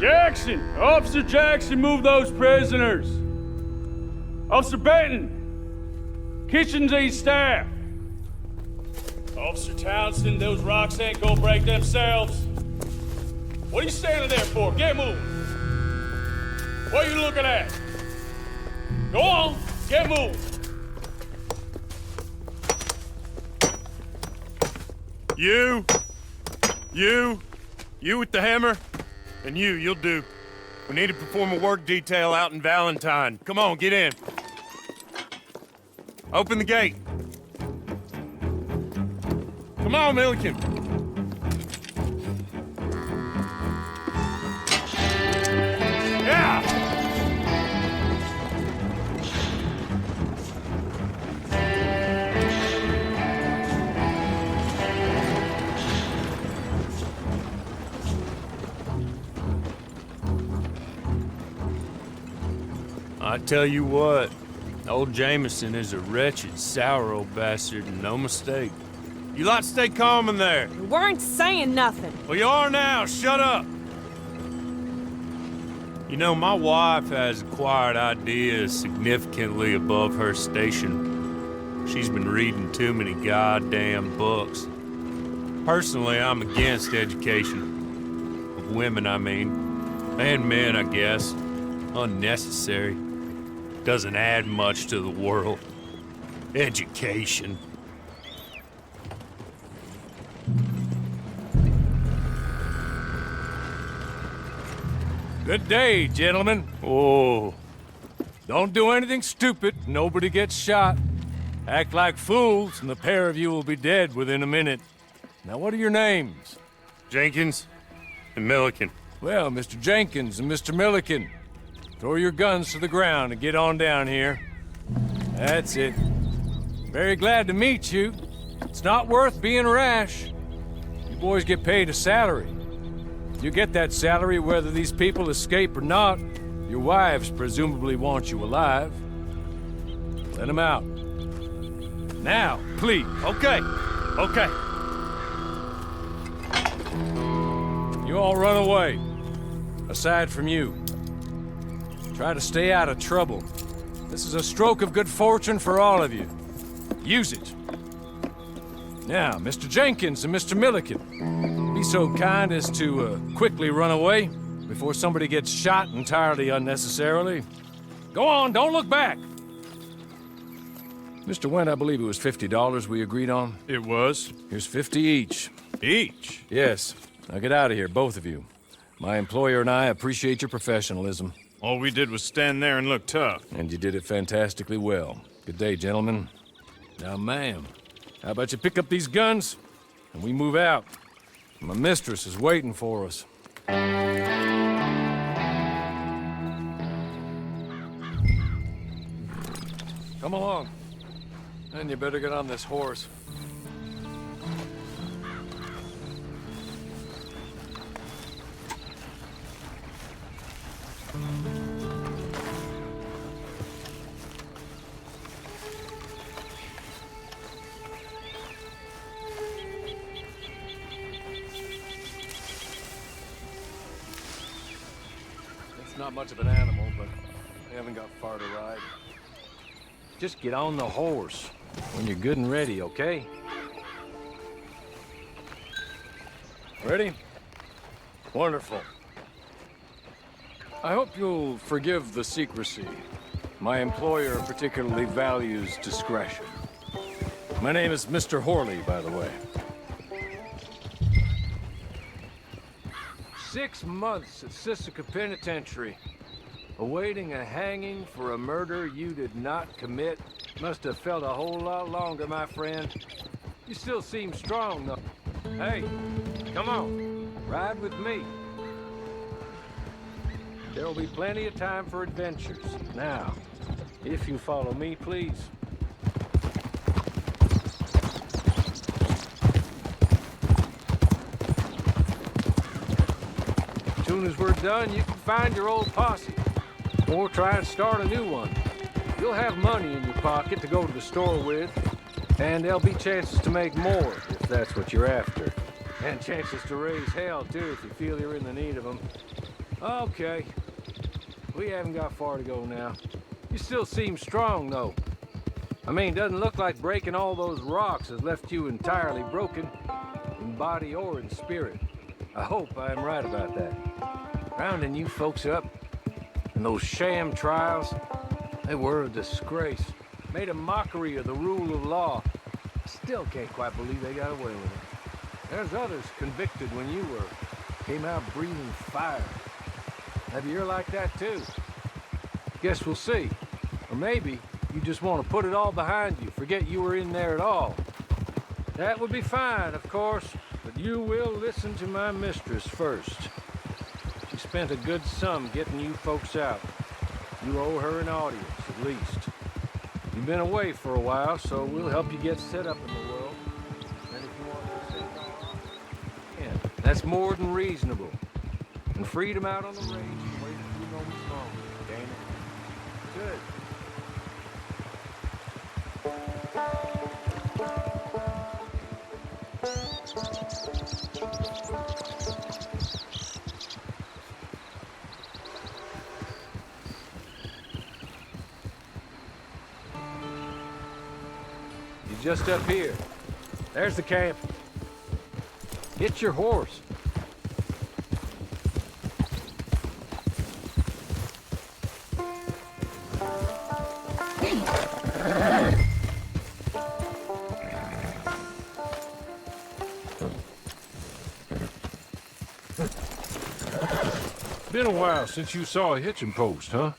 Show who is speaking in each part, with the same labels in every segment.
Speaker 1: Jackson! Officer Jackson, move those prisoners! Officer Benton! Kitchens these staff! Officer Townsend, those rocks ain't gonna break themselves. What are you standing there for? Get moving! What are you looking at? Go on, get moving!
Speaker 2: You with the hammer? And you'll do. We need to perform a work detail out in Valentine. Come on, get in. Open the gate. Come on, Milliken. Yeah! I tell you what, old Jameson is a wretched, sour old bastard, and no mistake. You lot stay calm in there.
Speaker 3: We weren't saying nothing.
Speaker 2: Well, you are now. Shut up. You know, my wife has acquired ideas significantly above her station. She's been reading too many goddamn books. Personally, I'm against education. Of women, I mean. And men, I guess. Unnecessary. Doesn't add much to the world. Education.
Speaker 4: Good day, gentlemen.
Speaker 2: Oh.
Speaker 4: Don't do anything stupid. Nobody gets shot. Act like fools, and the pair of you will be dead within a minute. Now, what are your names?
Speaker 2: Jenkins and Milliken.
Speaker 4: Well, Mr. Jenkins and Mr. Milliken, throw your guns to the ground and get on down here. That's it. Very glad to meet you. It's not worth being rash. You boys get paid a salary. You get that salary whether these people escape or not. Your wives presumably want you alive. Let them out. Now, please.
Speaker 2: Okay.
Speaker 4: You all run away. Aside from you. Try to stay out of trouble. This is a stroke of good fortune for all of you. Use it. Now, Mr. Jenkins and Mr. Milliken, be so kind as to quickly run away before somebody gets shot entirely unnecessarily. Go on, don't look back. Mr. Wendt, I believe it was $50 we agreed on.
Speaker 2: It was.
Speaker 4: Here's 50 each.
Speaker 2: Each?
Speaker 4: Yes. Now get out of here, both of you. My employer and I appreciate your professionalism.
Speaker 2: All we did was stand there and look tough.
Speaker 4: And you did it fantastically well. Good day, gentlemen. Now, ma'am, how about you pick up these guns and we move out? My mistress is waiting for us. Come along. And you better get on this horse. It's not much of an animal, but we haven't got far to ride. Just get on the horse when you're good and ready, okay? Ready? Wonderful. I hope you'll forgive the secrecy. My employer particularly values discretion. My name is Mr. Horley, by the way. 6 months at Sisika Penitentiary, awaiting a hanging for a murder you did not commit. Must have felt a whole lot longer, my friend. You still seem strong, though. Hey, come on, ride with me. There'll be plenty of time for adventures. Now, if you follow me, please. As soon as we're done, you can find your old posse. Or try and start a new one. You'll have money in your pocket to go to the store with. And there'll be chances to make more, if that's what you're after. And chances to raise hell, too, if you feel you're in the need of them. Okay. We haven't got far to go now. You still seem strong, though. I mean, doesn't look like breaking all those rocks has left you entirely broken, in body or in spirit. I hope I am right about that. Rounding you folks up, and those sham trials, they were a disgrace. Made a mockery of the rule of law. I still can't quite believe they got away with it. There's others convicted when you were. Came out breathing fire. Maybe you're like that too. Guess we'll see. Or maybe you just want to put it all behind you, forget you were in there at all. That would be fine, of course, but you will listen to my mistress first. She spent a good sum getting you folks out. You owe her an audience, at least. You've been away for a while, so we'll help you get set up in the world. And if you want to say yeah, that's more than reasonable. And freedom out on the range and wait a few moments longer, damn it. Good. You're just up here. There's the camp. Hit your horse. Been a while since you saw a hitching post, huh?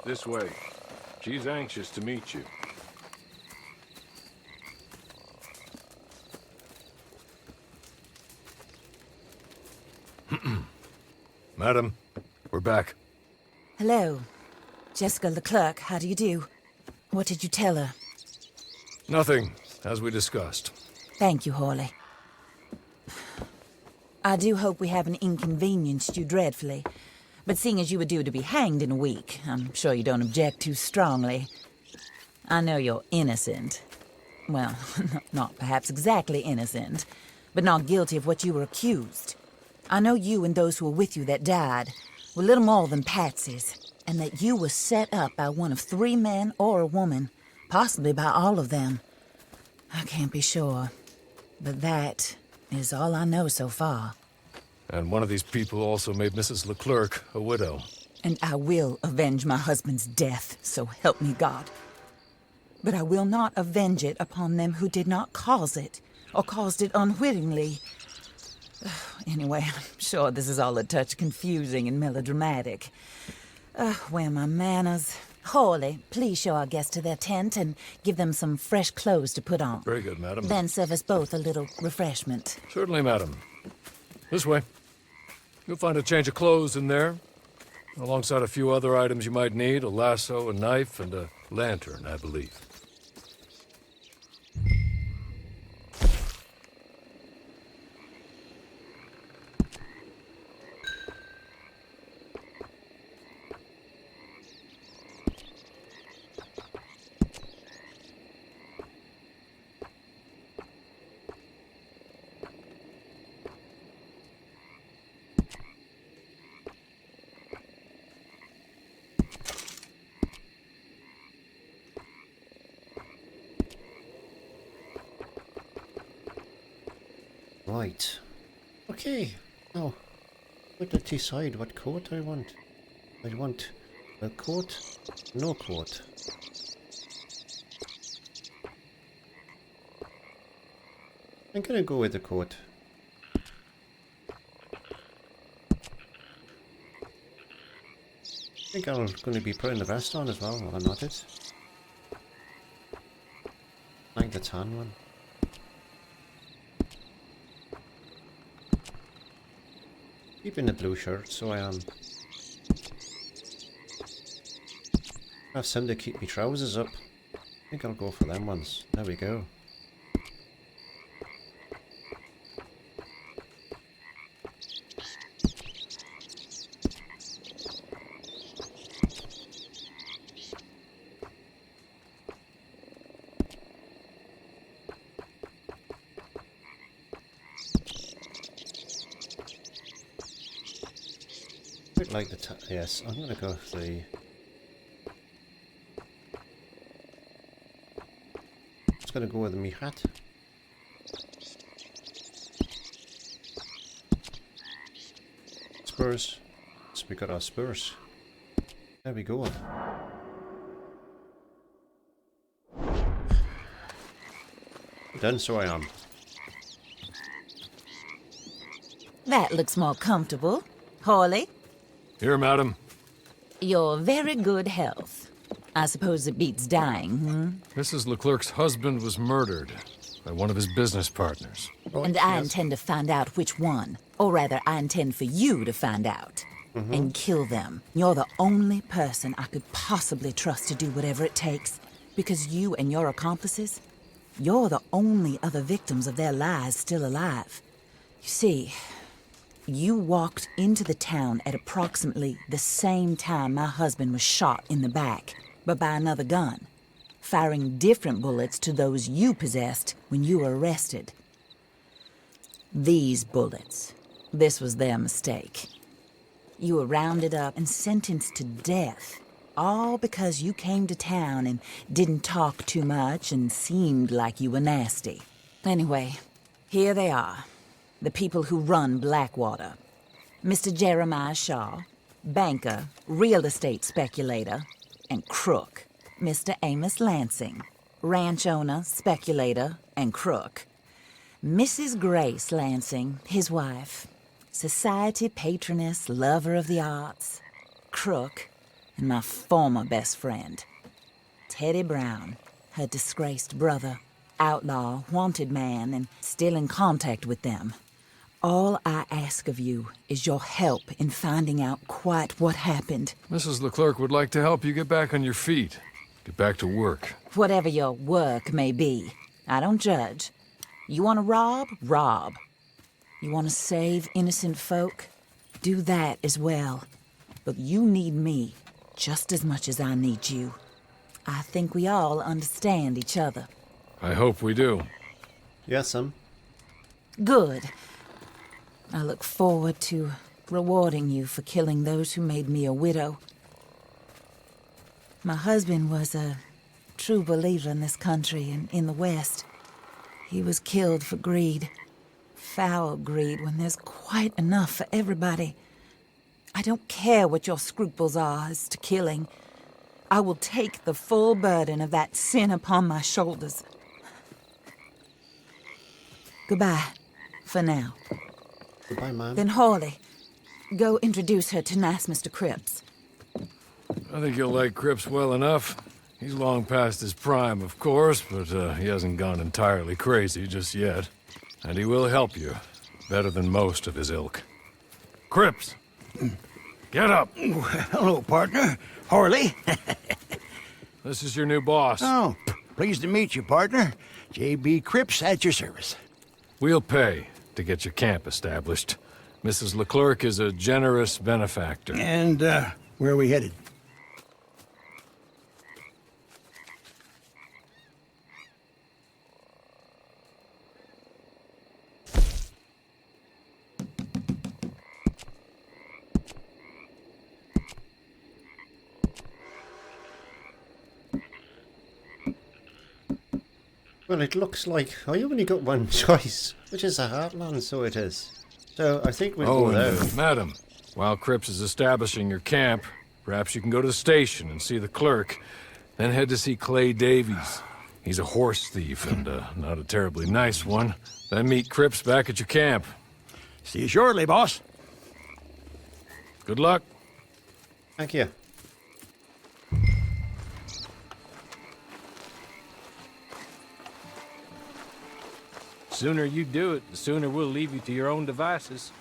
Speaker 4: This way. She's anxious to meet you.
Speaker 5: Madam, we're back.
Speaker 6: Hello. Jessica Leclerc, how do you do? What did you tell her?
Speaker 5: Nothing, as we discussed.
Speaker 6: Thank you, Hawley. I do hope we haven't inconvenienced you dreadfully. But seeing as you were due to be hanged in a week, I'm sure you don't object too strongly. I know you're innocent. Well, not perhaps exactly innocent, but not guilty of what you were accused. I know you and those who were with you that died were little more than patsies, and that you were set up by one of 3 men or a woman, possibly by all of them. I can't be sure, but that is all I know so far.
Speaker 5: And one of these people also made Mrs. Leclerc a widow.
Speaker 6: And I will avenge my husband's death, so help me God. But I will not avenge it upon them who did not cause it, or caused it unwittingly. Anyway, I'm sure this is all a touch confusing and melodramatic. Where are my manners? Hawley, please show our guests to their tent and give them some fresh clothes to put on.
Speaker 5: Very good, madam.
Speaker 6: Then serve us both a little refreshment.
Speaker 5: Certainly, madam. This way. You'll find a change of clothes in there, alongside a few other items you might need, a lasso, a knife, and a lantern, I believe.
Speaker 7: Right. Okay. Now, what to decide what coat I want? I want a coat, no coat. I'm gonna go with the coat. I think I'm going to be putting the vest on as well while I'm at it. I like the tan one. Keeping the blue shirt, so I am. Have some to keep my trousers up. I think I'll go for them ones. There we go. quite like the yes, I'm gonna go for the... Just gonna go with me hat. Spurs. So we got our spurs. There we go. Done, so I am.
Speaker 6: That looks more comfortable. Hawley,
Speaker 5: Here, madam.
Speaker 6: you're very good health. I suppose it beats dying, hmm?
Speaker 5: Mrs. Leclerc's husband was murdered by one of his business partners.
Speaker 7: Right,
Speaker 6: And I
Speaker 7: yes.
Speaker 6: intend to find out which one. Or rather, I intend for you to find out. And kill them. You're the only person I could possibly trust to do whatever it takes. Because you and your accomplices, you're the only other victims of their lies still alive. You see, you walked into the town at approximately the same time my husband was shot in the back, but by another gun, firing different bullets to those you possessed when you were arrested. These bullets, this was their mistake. You were rounded up and sentenced to death, all because you came to town and didn't talk too much and seemed like you were nasty. Anyway, here they are, the people who run Blackwater. Mr. Jeremiah Shaw, banker, real estate speculator, and crook. Mr. Amos Lansing, ranch owner, speculator, and crook. Mrs. Grace Lansing, his wife, society patroness, lover of the arts, crook, and my former best friend. Teddy Brown, her disgraced brother, outlaw, wanted man, and still in contact with them. All I ask of you is your help in finding out quite what happened.
Speaker 5: Mrs. Leclerc would like to help you get back on your feet. Get back to work.
Speaker 6: Whatever your work may be, I don't judge. You want to rob? Rob. You want to save innocent folk? Do that as well. But you need me just as much as I need you. I think we all understand each other.
Speaker 5: I hope we do.
Speaker 7: Yes,
Speaker 6: Good. I look forward to rewarding you for killing those who made me a widow. My husband was a true believer in this country and in the West. He was killed for greed. Foul greed when there's quite enough for everybody. I don't care what your scruples are as to killing. I will take the full burden of that sin upon my shoulders. Goodbye, for now.
Speaker 7: Goodbye, ma'am.
Speaker 6: Then Hawley, go introduce her to nice Mr. Cripps.
Speaker 5: I think you'll like Cripps well enough. He's long past his prime, of course, but he hasn't gone entirely crazy just yet. And he will help you, better than most of his ilk. Cripps! Get up!
Speaker 8: Hello, partner. Harley.
Speaker 5: This is your new boss.
Speaker 8: Oh, pleased to meet you, partner. J.B. Cripps at your service.
Speaker 5: We'll pay to get your camp established. Mrs. Leclerc is a generous benefactor.
Speaker 8: And, where are we headed?
Speaker 7: Well, it looks like I only got one choice, which is the Heartland, so it is. So I think we'll go there.
Speaker 5: Madam, while Cripps is establishing your camp, perhaps you can go to the station and see the clerk, then head to see Clay Davies. He's a horse thief and not a terribly nice one. Then meet Cripps back at your camp.
Speaker 8: See you shortly, boss.
Speaker 5: Good luck.
Speaker 7: Thank you.
Speaker 2: Sooner you do it, the sooner we'll leave you to your own devices.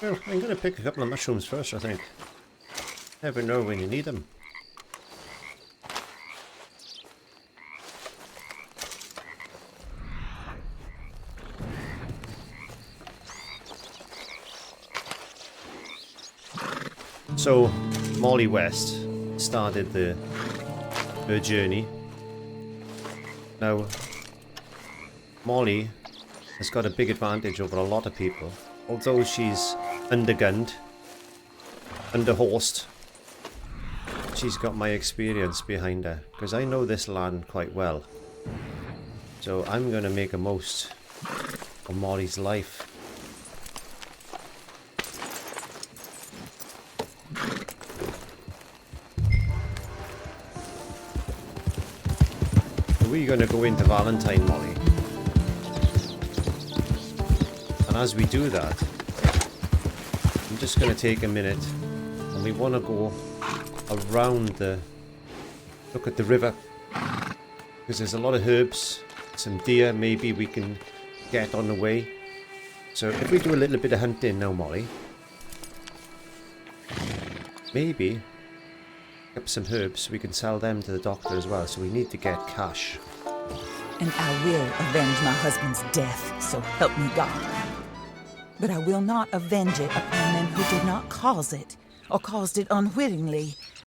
Speaker 7: Well, I'm going to pick a couple of mushrooms first, I think. Never know when you need them. So, Molly West started her journey. Now, Molly has got a big advantage over a lot of people although she's undergunned, underhorsed, she's got my experience behind her, because I know this land quite well. So I'm going to make a most of Molly's life. We're going to go into Valentine, Molly. And as we do that, I'm just going to take a minute and we want to go around look at the river, because there's a lot of herbs, some deer maybe we can get on the way. So if we do a little bit of hunting now, Molly, maybe up some herbs, we can sell them to the doctor as well, so we need to get cash.
Speaker 6: And I will avenge my husband's death, so help me God. But I will not avenge it upon men who did not cause it, or caused it unwittingly.